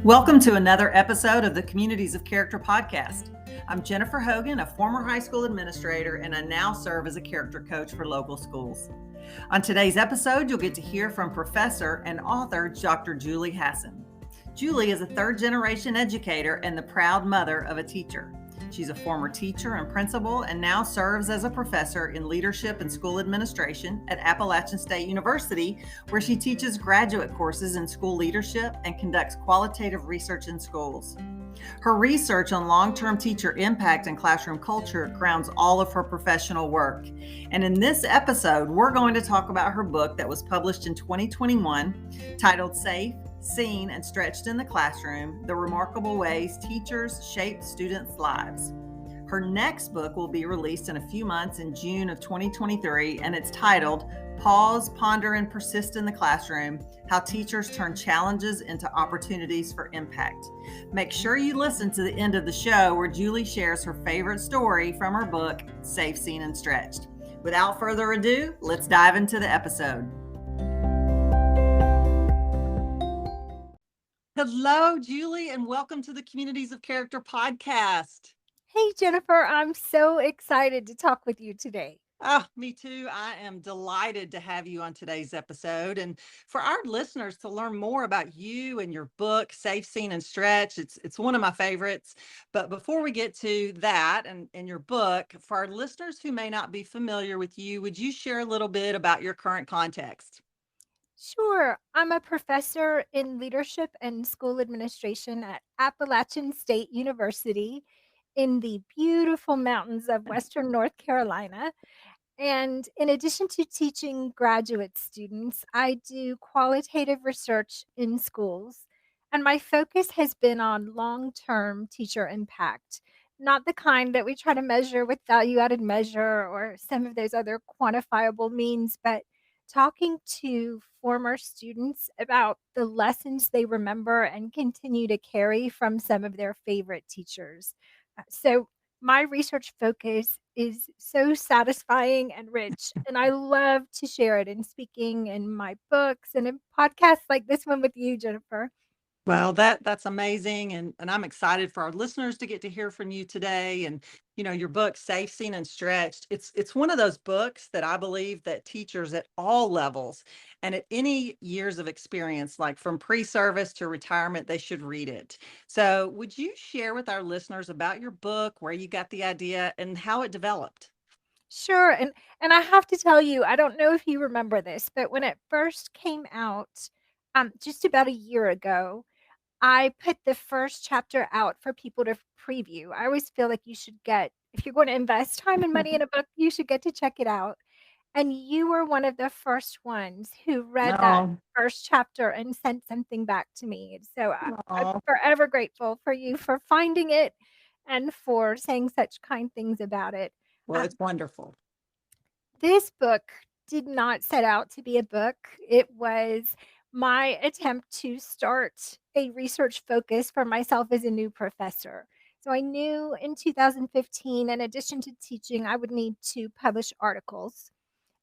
Welcome to another episode of the Communities of Character podcast. I'm Jennifer Hogan, a former high school administrator, and I now serve as a character coach for local schools. On today's episode, you'll get to hear from professor and author Dr. Julie Hasson. Julie is a third-generation educator and the proud mother of a teacher. She's a former teacher and principal and now serves as a professor in leadership and school administration at Appalachian State University, where she teaches graduate courses in school leadership and conducts qualitative research in schools. Her research on long-term teacher impact and classroom culture grounds all of her professional work. And in this episode, we're going to talk about her book that was published in 2021, titled Safe, Seen, and Stretched in the Classroom: The Remarkable Ways Teachers Shape Students' Lives. Her next book will be released in a few months in June of 2023, and it's titled Pause, Ponder, and Persist in the Classroom: How Teachers Turn Challenges into Opportunities for Impact. Make sure you listen to the end of the show where Julie shares her favorite story from her book, Safe, Seen, and Stretched. Without further ado, let's dive into the episode. Hello, Julie, and welcome to the Communities of Character podcast. Hey, Jennifer, I'm so excited to talk with you today. Oh, me too. I am delighted to have you on today's episode. And for our listeners to learn more about you and your book, Safe, Seen, and Stretched, it's one of my favorites. But before we get to that and your book, for our listeners who may not be familiar with you, would you share a little bit about your current context? Sure, I'm a professor in leadership and school administration at Appalachian State University in the beautiful mountains of Western North Carolina. And in addition to teaching graduate students, I do qualitative research in schools. And my focus has been on long term teacher impact, not the kind that we try to measure with value added measure or some of those other quantifiable means, but talking to former students about the lessons they remember and continue to carry from some of their favorite teachers. So, my research focus is so satisfying and rich, and I love to share it in speaking in my books and in podcasts like this one with you, Jennifer. Well, that's amazing, and I'm excited for our listeners to get to hear from you today. And your book, Safe, Seen, and Stretched. It's one of those books that I believe that teachers at all levels and at any years of experience, like from pre-service to retirement, they should read it. So, would you share with our listeners about your book, where you got the idea, and how it developed? Sure, and I have to tell you, I don't know if you remember this, but when it first came out, just about a year ago, I put the first chapter out for people to preview. I always feel like you should get if you're going to invest time and money in a book, you should get to check it out. And you were one of the first ones who read that No, first chapter and sent something back to me. And so I'm no. forever grateful for you for finding it and for saying such kind things about it. Well, it's Um, wonderful. this book did not set out to be a book. It was my attempt to start a research focus for myself as a new professor. So I knew in 2015, in addition to teaching, I would need to publish articles.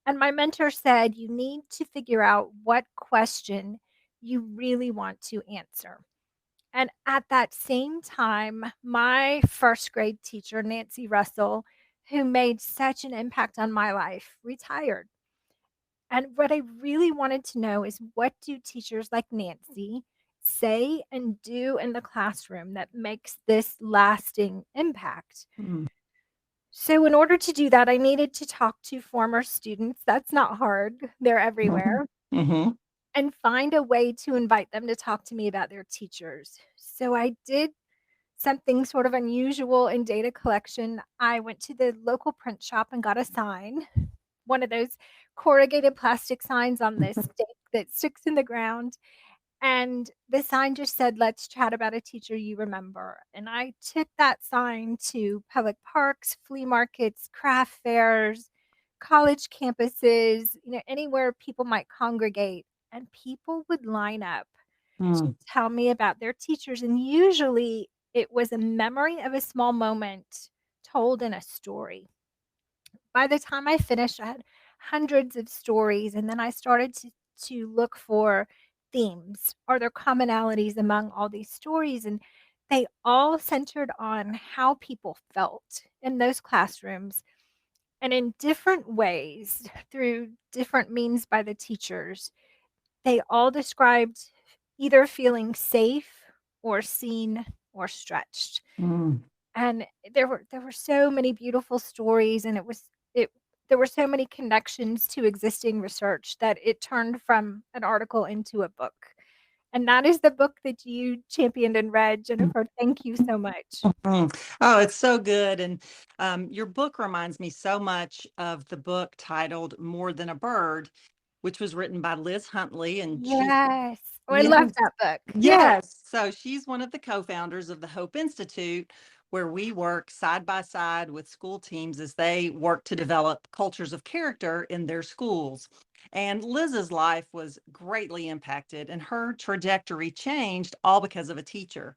And my mentor said, you need to figure out what question you really want to answer. And at that same time, my first grade teacher, Nancy Russell, who made such an impact on my life, retired. And what I really wanted to know is, what do teachers like Nancy say and do in the classroom that makes this lasting impact? Mm. So, in order to do that, I needed to talk to former students. That's not hard, they're Mhm. everywhere. Mhm. And find a way to invite them to talk to me about their teachers. So, I did something sort of unusual in data collection. I went to the local print shop and got a sign, one of those corrugated plastic signs on this stake that sticks in the ground. And the sign just said, "Let's chat about a teacher you remember." And I took that sign to public parks, flea markets, craft fairs, college campuses, anywhere people might congregate. And people would line up to Mm. tell me about their teachers. And usually it was a memory of a small moment told in a story. By the time I finished, I had hundreds of stories, and then I started to look for themes? Are there commonalities among all these stories? And they all centered on how people felt in those classrooms and in different ways through different means by the teachers. They all described either feeling safe or seen or stretched. Mm. And there were so many beautiful stories, and it there were so many connections to existing research that it turned from an article into a book. And that is the book that you championed and read, Jennifer. Thank you so much. Mm. Oh, it's so good. And your book reminds me so much of the book titled More Than a Bird, which was written by Liz Huntley. And she, Yes. Oh, I love yes, that book. Yes. yes. So she's one of the co-founders of the Hope Institute, where we work side by side with school teams as they work to develop cultures of character in their schools. And Liz's life was greatly impacted, and her trajectory changed all because of a teacher.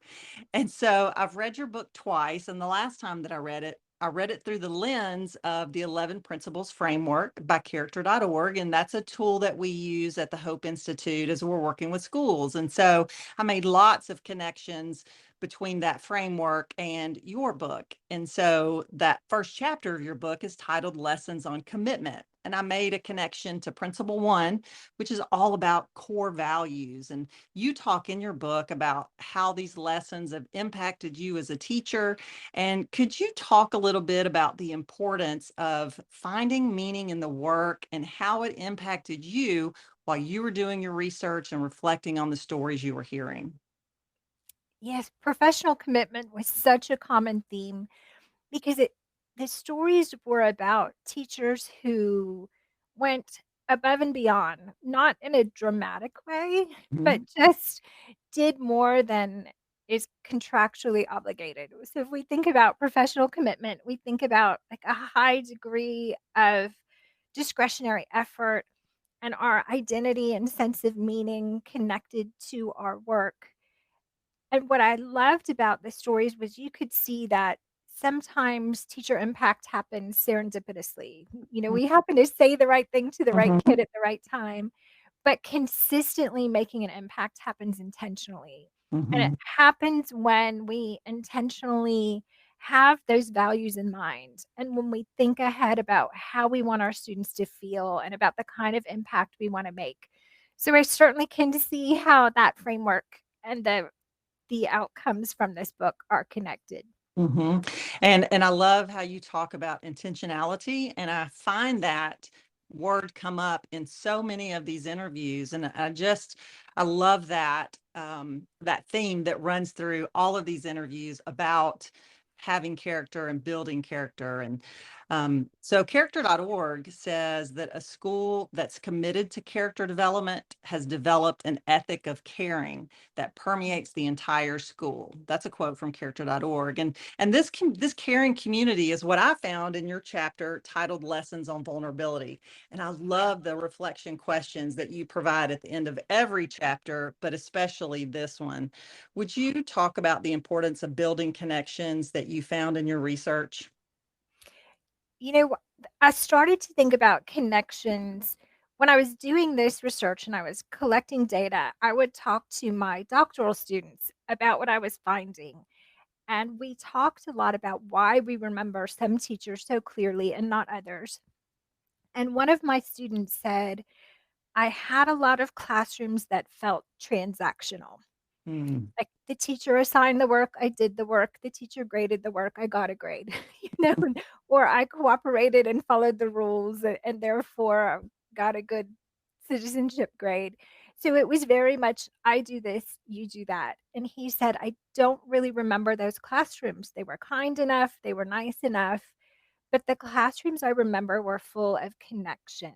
And so I've read your book twice, and the last time that I read it through the lens of the 11 Principles Framework by character.org. And that's a tool that we use at the Hope Institute as we're working with schools. And so I made lots of connections between that framework and your book. And so that first chapter of your book is titled Lessons on Commitment. And I made a connection to Principle One, which is all about core values. And you talk in your book about how these lessons have impacted you as a teacher. And could you talk a little bit about the importance of finding meaning in the work and how it impacted you while you were doing your research and reflecting on the stories you were hearing? Yes, professional commitment was such a common theme because it the stories were about teachers who went above and beyond, not in a dramatic way, but Mhm. just did more than is contractually obligated. So if we think about professional commitment, we think about like a high degree of discretionary effort and our identity and sense of meaning connected to our work. And what I loved about the stories was you could see that sometimes teacher impact happens serendipitously. We happen to say the right thing to the right Mhm. kid at the right time, but consistently making an impact happens intentionally. And it Mhm. happens when we intentionally have those values in mind. And when we think ahead about how we want our students to feel and about the kind of impact we want to make. So I certainly can see how that framework and the outcomes from this book are connected. Hmm. And I love how you talk about intentionality, and I find that word come up in so many of these interviews, and I love that that theme that runs through all of these interviews about having character and building character. And so character.org says that a school that's committed to character development has developed an ethic of caring that permeates the entire school. That's a quote from character.org. And this caring community is what I found in your chapter titled Lessons on Vulnerability. And I love the reflection questions that you provide at the end of every chapter, but especially this one. Would you talk about the importance of building connections that you found in your research? You know, I started to think about connections when I was doing this research and I was collecting data. I would talk to my doctoral students about what I was finding. And we talked a lot about why we remember some teachers so clearly and not others. And one of my students said, I had a lot of classrooms that felt transactional. Hmm. Like, the teacher assigned the work, I did the work, the teacher graded the work, I got a grade, or I cooperated and followed the rules and therefore got a good citizenship grade. So it was very much, I do this, you do that. And he said, I don't really remember those classrooms. They were kind enough, they were nice enough, but the classrooms I remember were full of connection.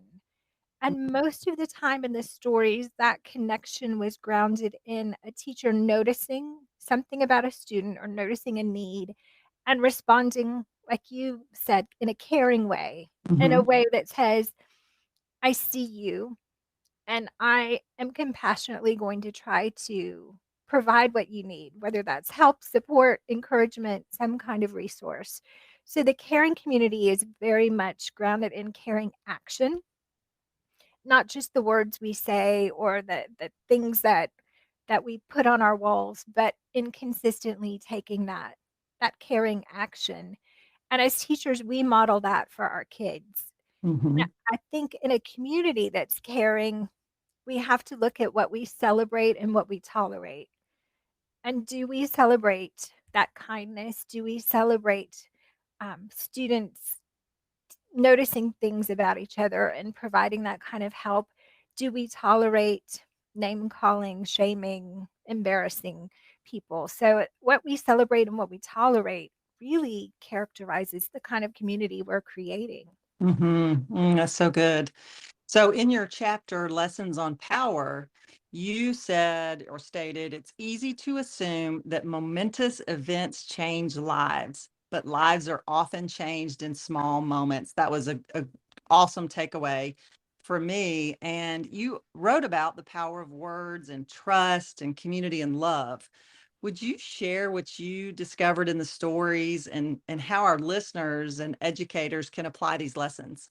And most of the time in the stories, that connection was grounded in a teacher noticing something about a student or noticing a need and responding, like you said, in a caring way, in a Mhm. way that says, I see you and I am compassionately going to try to provide what you need, whether that's help, support, encouragement, some kind of resource. So the caring community is very much grounded in caring action not just the words we say or the things that we put on our walls, but in consistently taking that caring action. And as teachers, we model that for our kids. And Hmm. I think in a community that's caring, we have to look at what we celebrate and what we tolerate. And do we celebrate that kindness? Do we celebrate students noticing things about each other and providing that kind of help? Do we tolerate name calling, shaming, embarrassing people? So, what we celebrate and what we tolerate really characterizes the kind of community we're creating. That's so good. So, in your chapter, Lessons on Power, you said or stated it's easy to assume that momentous events change lives, but lives are often changed in small moments. That was a awesome takeaway for me. And you wrote about the power of words and trust and community and love. Would you share what you discovered in the stories and how our listeners and educators can apply these lessons?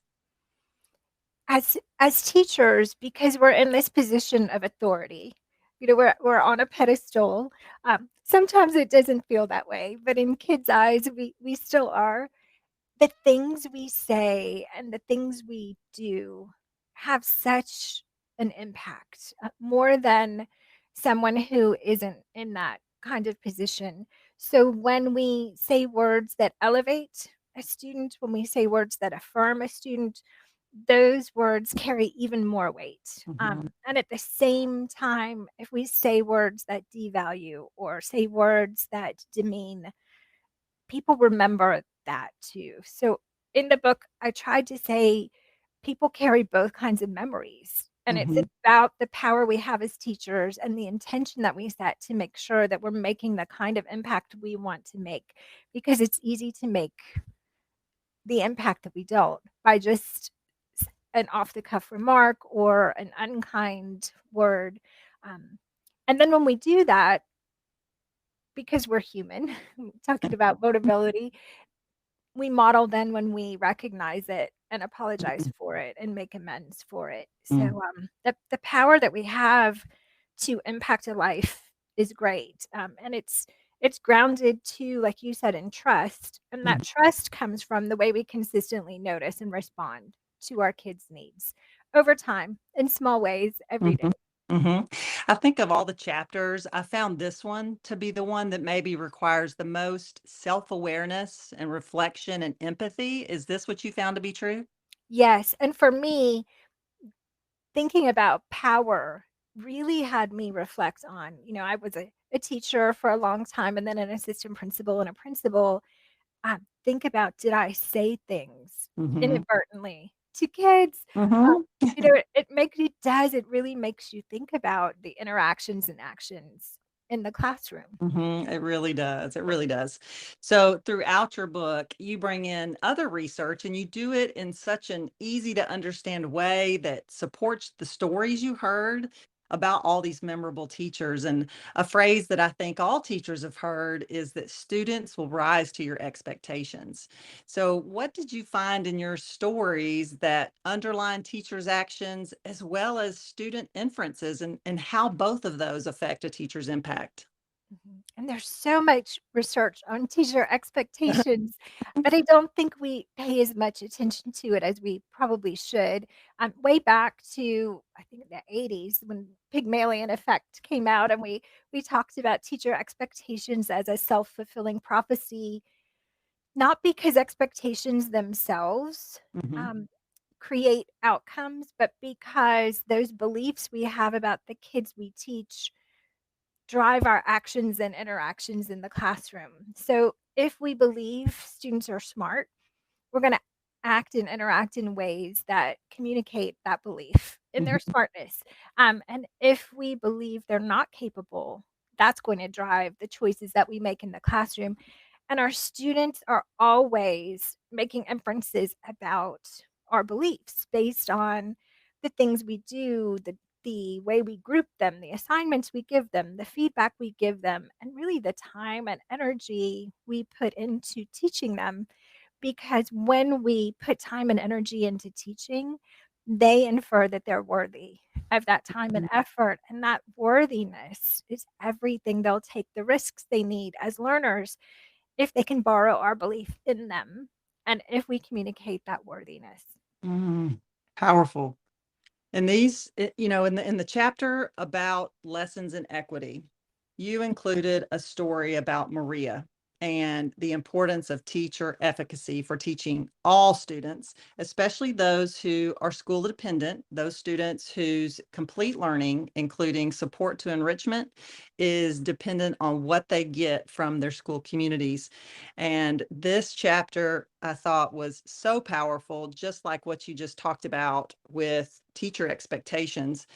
As teachers, because we're in this position of authority, we're on a pedestal. Sometimes it doesn't feel that way, but in kids' eyes, we still are. The things we say and the things we do have such an impact, more than someone who isn't in that kind of position. So when we say words that elevate a student, when we say words that affirm a student, those words carry even more weight. Mhm. And at the same time, if we say words that devalue or say words that demean, people remember that too. So in the book, I tried to say people carry both kinds of memories. And it's Mhm. about the power we have as teachers and the intention that we set to make sure that we're making the kind of impact we want to make. Because it's easy to make the impact that we don't by just an off the cuff remark or an unkind word. Um, and then when we do that, because we're human, talking about vulnerability, we model then when we recognize it and apologize for it and make amends for it. So, Mhm. the power that we have to impact a life is great, and it's grounded too, like you said, in trust, and that Mhm. trust comes from the way we consistently notice and respond to our kids' needs over time in small ways every day. Mhm. Mhm. I think of all the chapters, I found this one to be the one that maybe requires the most self-awareness and reflection and empathy. Is this what you found to be true? Yes, and for me, thinking about power really had me reflect on, I was a teacher for a long time and then an assistant principal and a principal. Think about, did I say things Mhm. inadvertently to kids? Um, Mhm. it really makes you think about the interactions and actions in the classroom. It really does. It really does. So, throughout your book, you bring in other research and you do it in such an easy to understand way that supports the stories you heard about all these memorable teachers. And a phrase that I think all teachers have heard is that students will rise to your expectations. So, what did you find in your stories that underline teachers' actions as well as student inferences and how both of those affect a teacher's impact? Mhm, and there's so much research on teacher expectations, but I don't think we pay as much attention to it as we probably should. Way back to, I think, the '80s when Pygmalion Effect came out, and we talked about teacher expectations as a self-fulfilling prophecy, not because expectations themselves, Mhm. um, create outcomes, but because those beliefs we have about the kids we teach drive our actions and interactions in the classroom. So if we believe students are smart, we're going to act and interact in ways that communicate that belief in their Mhm. smartness. And if we believe they're not capable, that's going to drive the choices that we make in the classroom. And our students are always making inferences about our beliefs based on the things we do, the way we group them, the assignments we give them, the feedback we give them, and really the time and energy we put into teaching them. Because when we put time and energy into teaching, they infer that they're worthy of that time and effort. And that worthiness is everything. They'll take the risks they need as learners if they can borrow our belief in them and if we communicate that worthiness. Powerful. And in the chapter about lessons in equity, you included a story about Maria and the importance of teacher efficacy for teaching all students, especially those who are school dependent, those students whose complete learning, including support to enrichment, is dependent on what they get from their school communities. And this chapter I thought was so powerful, just like what you just talked about with teacher expectations.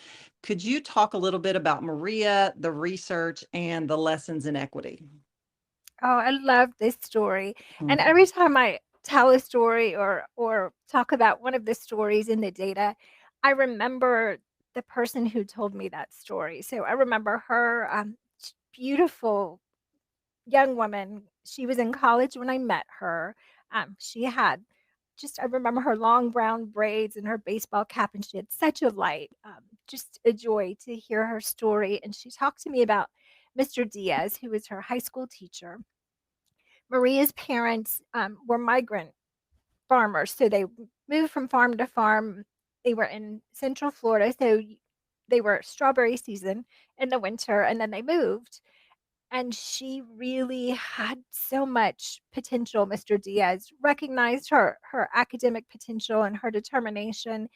Could you talk a little bit about Maria, the research, and the lessons in equity? Oh, I love this story. And Mhm. every time I tell a story or talk about one of the stories in the data, I remember the person who told me that story. So I remember her, beautiful young woman. She was in college when I met her. She had just, I remember her long brown braids and her baseball cap, and she had such a light. Just a joy to hear her story. And she talked to me about Mr. Diaz, who was her high school teacher. Maria's parents were migrant farmers, so they moved from farm to farm. They were in Central Florida, so they were strawberry season in the winter, and then they moved. And she really had so much potential. Mr. Diaz recognized her academic potential and her determination,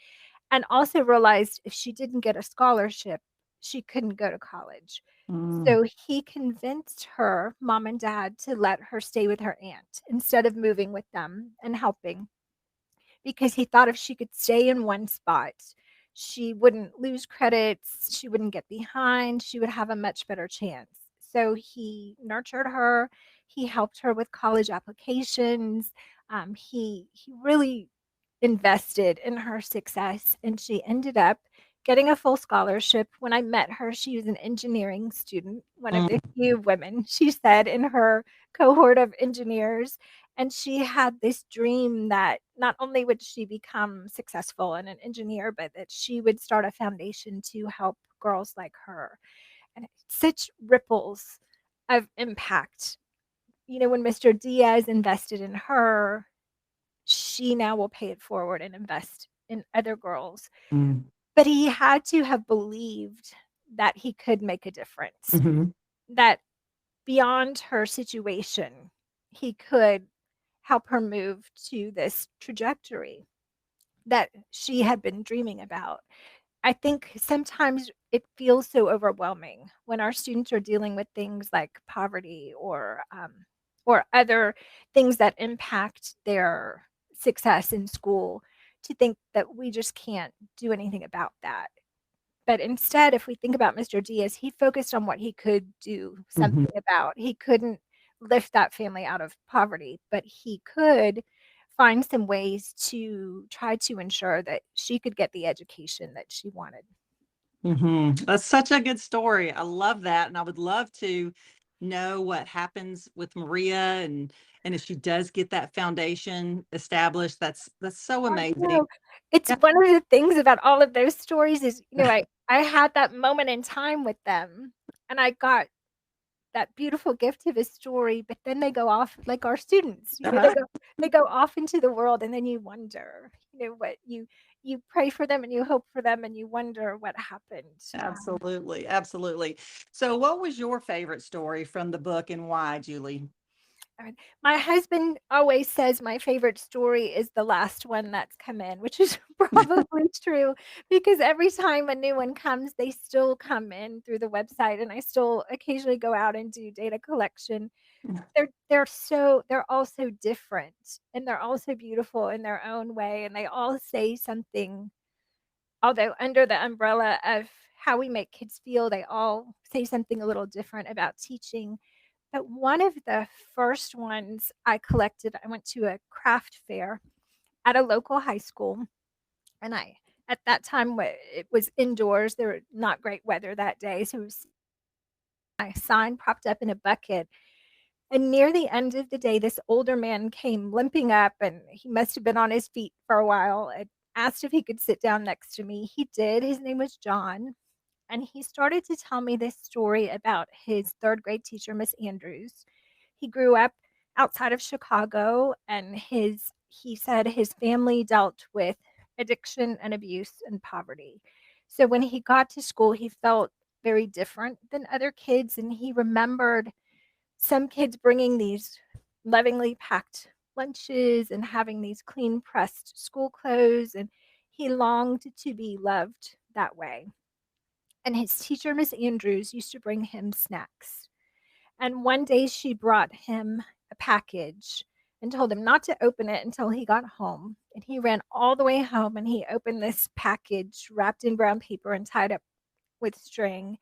and also realized if she didn't get a scholarship, she couldn't go to college. Mm, So he convinced her mom and dad to let her stay with her aunt instead of moving with them and helping, because he thought if she could stay in one spot, she wouldn't lose credits, she wouldn't get behind, she would have a much better chance. So he nurtured her, he helped her with college applications. He really invested in her success, and she ended up getting a full scholarship. When I met her, she was an engineering student, one of mm, the few women, she said, in her cohort of engineers. And she had this dream that not only would she become successful and an engineer, but that she would start a foundation to help girls like her. And such ripples of impact. When Mr. Diaz invested in her, she now will pay it forward and invest in other girls. mm, But he had to have believed that he could make a difference, mhm, that beyond her situation, he could help her move to this trajectory that she had been dreaming about. I think sometimes it feels so overwhelming when our students are dealing with things like poverty or other things that impact their success in school, to think that we just can't do anything about that. But instead, if we think about Mr. Diaz, he focused on what he could do mhm, something about. He couldn't lift that family out of poverty, but he could find some ways to try to ensure that she could get the education that she wanted. mhm. That's such a good story. I love that, and I would love to know what happens with Maria, and if she does get that foundation established. That's so I amazing. know. It's Yeah. one of the things about all of those stories is, I had that moment in time with them, and I got that beautiful gift of a story, but then they go off like our students, Uh-huh. they go off into the world, and then you wonder, what you pray for them and you hope for them and you wonder what happened. Absolutely, absolutely. So, what was your favorite story from the book and why, Julie? And my husband always says my favorite story is the last one that's come in, which is probably true, because every time a new one comes, they still come in through the website, and I still occasionally go out and do data collection. They're all so different, and they're all so beautiful in their own way, and they all say something, although under the umbrella of how we make kids feel, they all say something a little different about teaching. But one of the first ones I collected, I went to a craft fair at a local high school, and at that time, it was indoors, there were not great weather that day, so it was my sign propped up in a bucket. And near the end of the day, this older man came limping up, and he must have been on his feet for a while, and asked if he could sit down next to me. He did. His name was John. And he started to tell me this story about his third grade teacher, Miss Andrews. He grew up outside of Chicago, and he said his family dealt with addiction and abuse and poverty. So when he got to school, he felt very different than other kids, and he remembered some kids bringing these lovingly packed lunches and having these clean pressed school clothes, and he longed to be loved that way. And his teacher, Miss Andrews, used to bring him snacks. And one day she brought him a package and told him not to open it until he got home. And he ran all the way home and he opened this package wrapped in brown paper and tied up with string.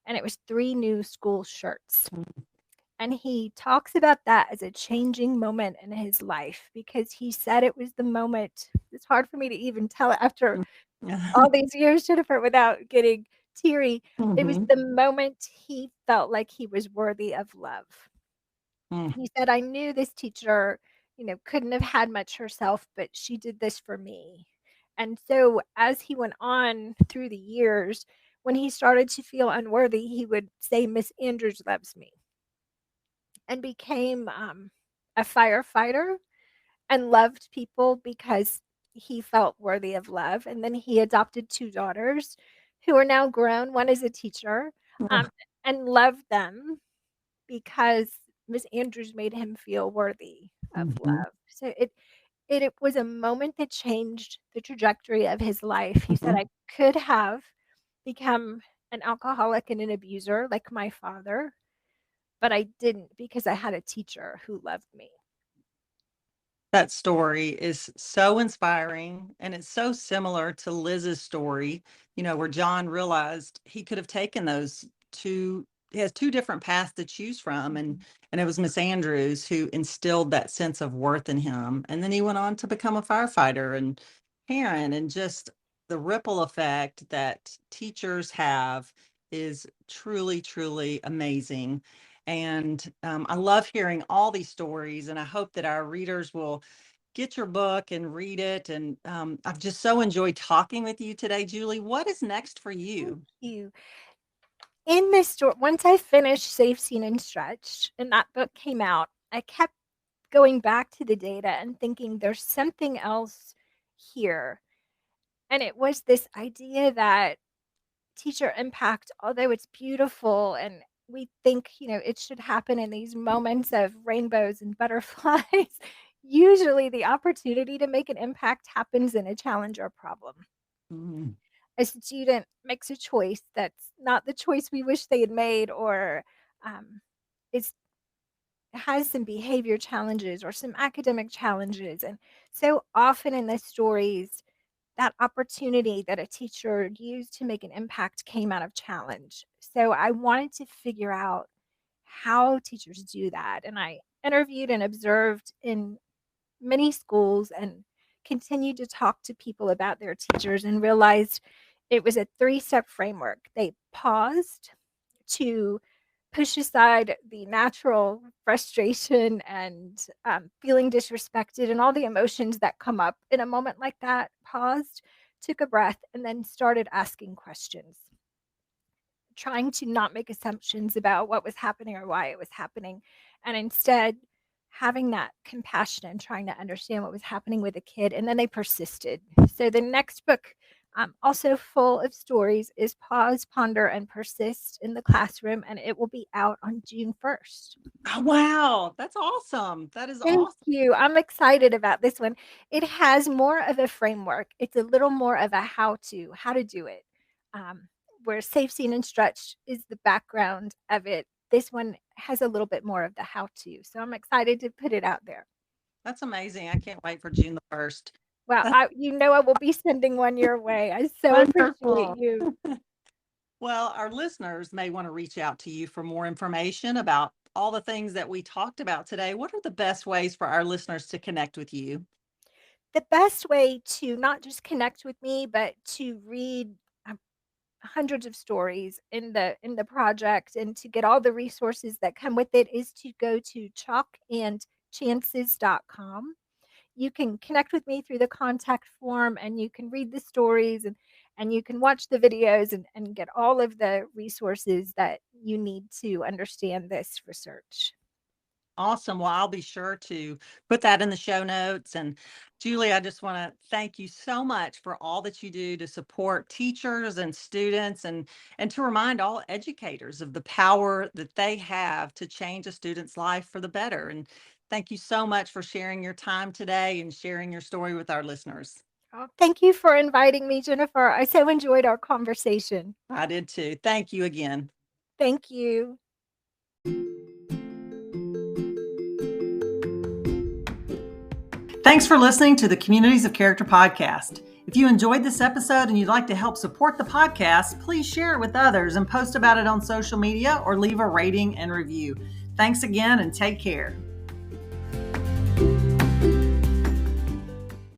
And it was 3 new school shirts. And he talks about that as a changing moment in his life because he said it was the moment. It's hard for me to even tell it after all these years, Jennifer, without getting teary. It was Mhm. the moment he felt like he was worthy of love. Mm. He said, I knew this teacher, couldn't have had much herself, but she did this for me. And so as he went on through the years, when he started to feel unworthy, he would say, Miss Andrews loves me, and became a firefighter and loved people because he felt worthy of love. And then he adopted 2 daughters who are now grown. One is a teacher, Oh, um, and loved them because Miss Andrews made him feel worthy of mhm, love. So it was a moment that changed the trajectory of his life. He said, mhm. I could have become an alcoholic and an abuser like my father, but I didn't because I had a teacher who loved me. That story is so inspiring, and it's so similar to Liz's story, where John realized he could have taken those 2 he has 2 different paths to choose from, and Mhm. it was Miss Andrews who instilled that sense of worth in him, and then he went on to become a firefighter and parent, and just the ripple effect that teachers have is truly, truly amazing. And I love hearing all these stories, and I hope that our readers will get your book and read it. And I've just so enjoyed talking with you today, Julie. What is next for Thank you? you. In this story, once I finished Safe, Seen, and Stretched, and that book came out, I kept going back to the data and thinking there's something else here. And it was this idea that teacher impact, although it's beautiful and we think, it should happen in these moments of rainbows and butterflies, usually the opportunity to make an impact happens in a challenge or problem. Mm, A student makes a choice that's not the choice we wish they had made, or um, is has some behavior challenges or some academic challenges. And so often in the stories, that opportunity that a teacher used to make an impact came out of challenge. So I wanted to figure out how teachers do that. And I interviewed and observed in many schools and continued to talk to people about their teachers and realized it was a 3-step framework. They paused to push aside the natural frustration and feeling disrespected and all the emotions that come up in a moment like that, paused, took a breath, and then started asking questions, trying to not make assumptions about what was happening or why it was happening, and instead having that compassion and trying to understand what was happening with the kid. And then they persisted. So the next book, also full of stories, is Pause, Ponder, and Persist in the Classroom, and it will be out on June 1st. oh, wow. That's awesome. That is Thank awesome. you. I'm excited about this one. It has more of a framework. It's a little more of a how to do it. Um, where Safe, Seen, and Stretched is the background of it. This one has a little bit more of the how to. So I'm excited to put it out there. That's amazing. I can't wait for June the 1st. Well, That's I will be sending one your way. I so appreciate wonderful. you. Well, our listeners may want to reach out to you for more information about all the things that we talked about today. What are the best ways for our listeners to connect with you? The best way to not just connect with me, but to read hundreds of stories in the project and to get all the resources that come with it is to go to chalkandchances.com. you can connect with me through the contact form, and you can read the stories, and you can watch the videos, and get all of the resources that you need to understand this research. Awesome. Well, I'll be sure to put that in the show notes. And Julie, I just want to thank you so much for all that you do to support teachers and students, and to remind all educators of the power that they have to change a student's life for the better. And thank you so much for sharing your time today and sharing your story with our listeners. Oh, thank you for inviting me, Jennifer. I so enjoyed our conversation. I did too. Thank you again. Thank you. Thanks for listening to the Communities of Character podcast. If you enjoyed this episode and you'd like to help support the podcast, please share it with others and post about it on social media or leave a rating and review. Thanks again and take care.